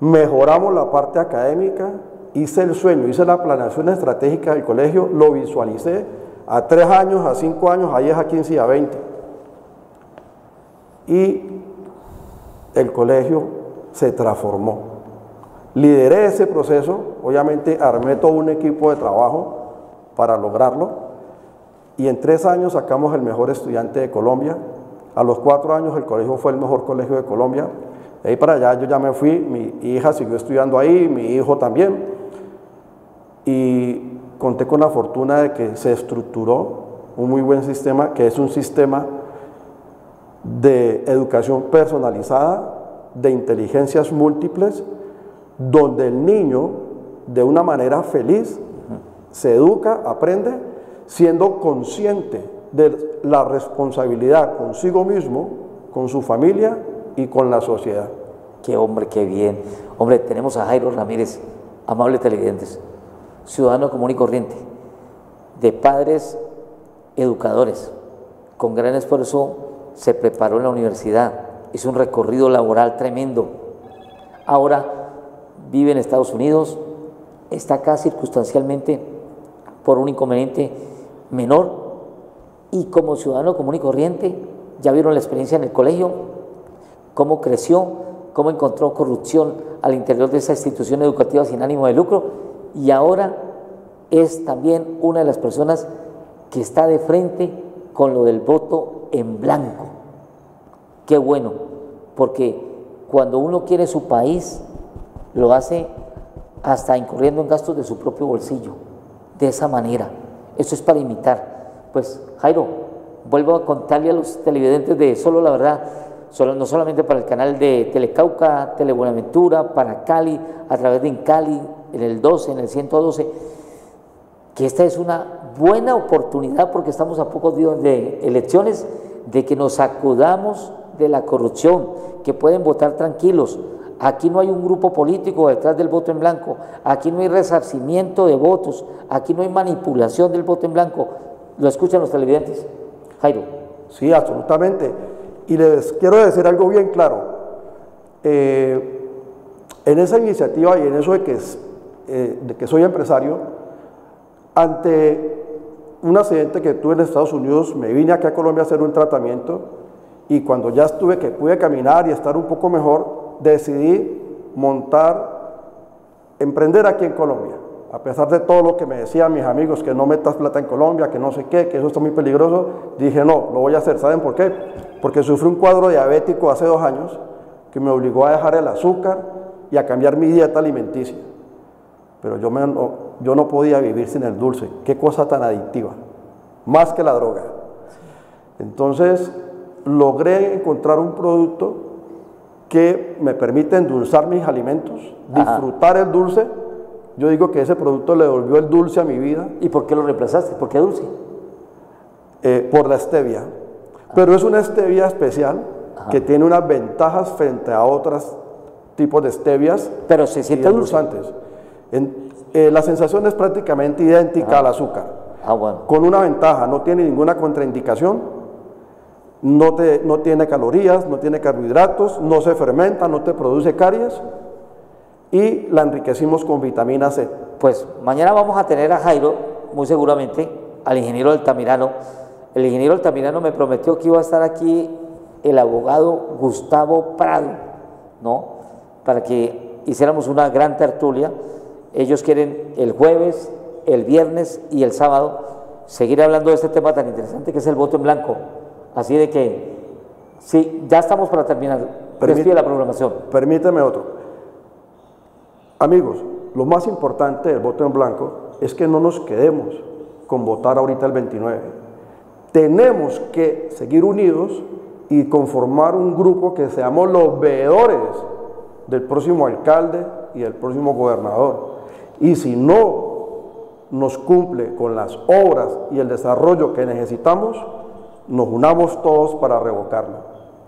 mejoramos la parte académica, hice el sueño, hice la planeación estratégica del colegio, lo visualicé a 3 años, a 5 años, a 10, a 15 y a 20. Y el colegio se transformó. Lideré ese proceso, obviamente armé todo un equipo de trabajo para lograrlo, y en 3 años sacamos el mejor estudiante de Colombia. A los 4 años el colegio fue el mejor colegio de Colombia. De ahí para allá yo ya me fui, mi hija siguió estudiando ahí, mi hijo también, y conté con la fortuna de que se estructuró un muy buen sistema, que es un sistema de educación personalizada, de inteligencias múltiples, donde el niño de una manera feliz se educa, aprende, siendo consciente de la responsabilidad consigo mismo, con su familia y con la sociedad. Qué hombre, qué bien. Hombre, tenemos a Jairo Ramírez, amables televidentes, ciudadano común y corriente, de padres educadores, con gran esfuerzo se preparó en la universidad, hizo un recorrido laboral tremendo. Ahora vive en Estados Unidos, está acá circunstancialmente por un inconveniente menor, y como ciudadano común y corriente, ya vieron la experiencia en el colegio, cómo creció, cómo encontró corrupción al interior de esa institución educativa sin ánimo de lucro, y ahora es también una de las personas que está de frente con lo del voto en blanco. Qué bueno, porque cuando uno quiere su país, lo hace hasta incurriendo en gastos de su propio bolsillo, de esa manera. Eso es para imitar. Pues, Jairo, vuelvo a contarle a los televidentes de Solo la Verdad, no solamente para el canal de Telecauca, Telebuenaventura, para Cali, a través de Incali, en el 12, en el 112, que esta es una buena oportunidad, porque estamos a pocos días de elecciones, de que nos sacudamos de la corrupción, que pueden votar tranquilos. Aquí no hay un grupo político detrás del voto en blanco, aquí no hay resarcimiento de votos, aquí no hay manipulación del voto en blanco. ¿Lo escuchan los televidentes, Jairo? Sí, absolutamente. Y les quiero decir algo bien claro. En esa iniciativa y en eso de que soy empresario, ante un accidente que tuve en Estados Unidos, me vine aquí a Colombia a hacer un tratamiento, y cuando ya que pude caminar y estar un poco mejor, decidí emprender aquí en Colombia. A pesar de todo lo que me decían mis amigos, que no metas plata en Colombia, que no sé qué, que eso está muy peligroso, dije no, lo voy a hacer. ¿Saben por qué? Porque sufrí un cuadro diabético hace 2 años que me obligó a dejar el azúcar y a cambiar mi dieta alimenticia. Pero yo no podía vivir sin el dulce. Qué cosa tan adictiva, más que la droga. Entonces logré encontrar un producto que me permite endulzar mis alimentos, disfrutar el dulce. Yo digo que ese producto le devolvió el dulce a mi vida. ¿Y por qué lo reemplazaste? ¿Por qué dulce? Por la stevia. Pero es una stevia especial que tiene unas ventajas frente a otros tipos de stevias. Pero se siente dulce. La sensación es prácticamente idéntica al azúcar. Bueno. Con una ventaja: no tiene ninguna contraindicación, no tiene calorías, no tiene carbohidratos, no se fermenta, no te produce caries, y la enriquecimos con vitamina C. Pues mañana vamos a tener a Jairo, muy seguramente, al ingeniero Altamirano. El ingeniero Altamirano me prometió que iba a estar aquí el abogado Gustavo Prado, ¿no? Para que hiciéramos una gran tertulia. Ellos quieren el jueves, el viernes y el sábado seguir hablando de este tema tan interesante que es el voto en blanco. Así de que, sí, ya estamos para terminar. Despide la programación. Permíteme otro. Amigos, lo más importante del voto en blanco es que no nos quedemos con votar ahorita el 29. Tenemos que seguir unidos y conformar un grupo que seamos los veedores del próximo alcalde y del próximo gobernador. Y si no nos cumple con las obras y el desarrollo que necesitamos, nos unamos todos para revocarlo.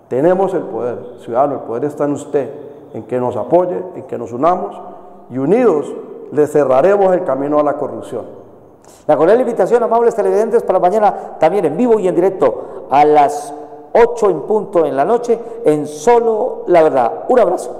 Tenemos el poder, ciudadano, el poder está en usted, en que nos apoye, en que nos unamos, y unidos le cerraremos el camino a la corrupción. La cordial invitación, amables televidentes, para mañana también en vivo y en directo a las 8 en punto en la noche en Solo la Verdad. Un abrazo.